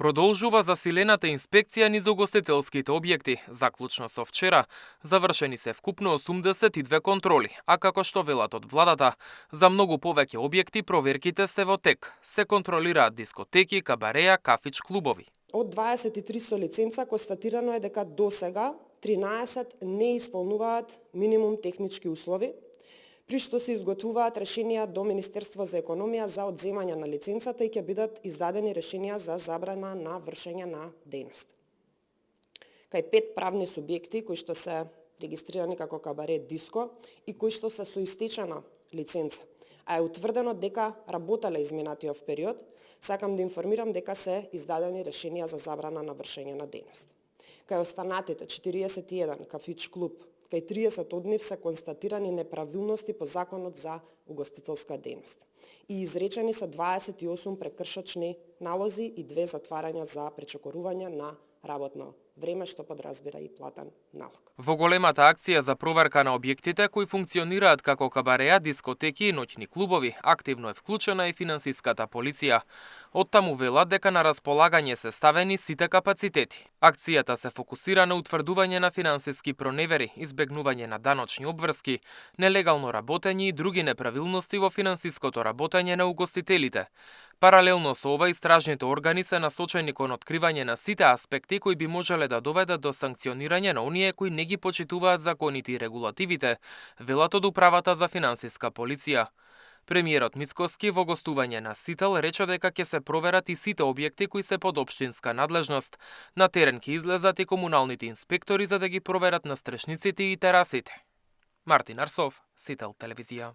Продолжува засилената инспекција низ угостителските објекти. Заклучно со вчера, завршени се вкупно 82 контроли, а како што велат од владата, за многу повеќе објекти проверките се во тек. Се контролираат дискотеки, кабареа, кафич, клубови. Од 23 со лиценца констатирано е дека досега 13 не исполнуваат минимум технички услови, при што се изготвуваат решенија до Министерство за економија за одземање на лиценцата и ќе бидат издадени решенија за забрана на вршење на дејност. Кај 5 правни субјекти кои што се регистрирани како кабаре диско и кои што се со истечена лиценца, а е утврдено дека работеле изминатиот период, сакам да информирам дека се издадени решенија за забрана на вршење на дејност. Кај останатите 41 кафич клуб, кај 30 од нив се констатирани неправилности по Законот за угостителска дејност и изречени се 28 прекршочни налози и 2 затварања за пречекорување на работно време, што подразбира и платен налог. Во големата акција за проверка на објектите кои функционираат како кабареа, дискотеки и ноќни клубови, активно е вклучена и финансиската полиција. Оттаму велат дека на располагање се ставени сите капацитети. Акцијата се фокусира на утврдување на финансиски проневери, избегнување на даночни обврски, нелегално работење и други неправилности во финансиското работење на угостителите. Паралелно со ова, истражните органи се насочени кон откривање на сите аспекти кои би можеле да доведат до санкционирање на оние кои не ги почитуваат законите и регулативите, велат од Управата за финансиска полиција. Премиерот Мицкоски во гостување на Сител рече дека ќе се проверат и сите објекти кои се под општинска надлежност. На терен ќе излезат и комуналните инспектори за да ги проверат настрешниците и терасите. Мартин Арсов, Сител телевизија.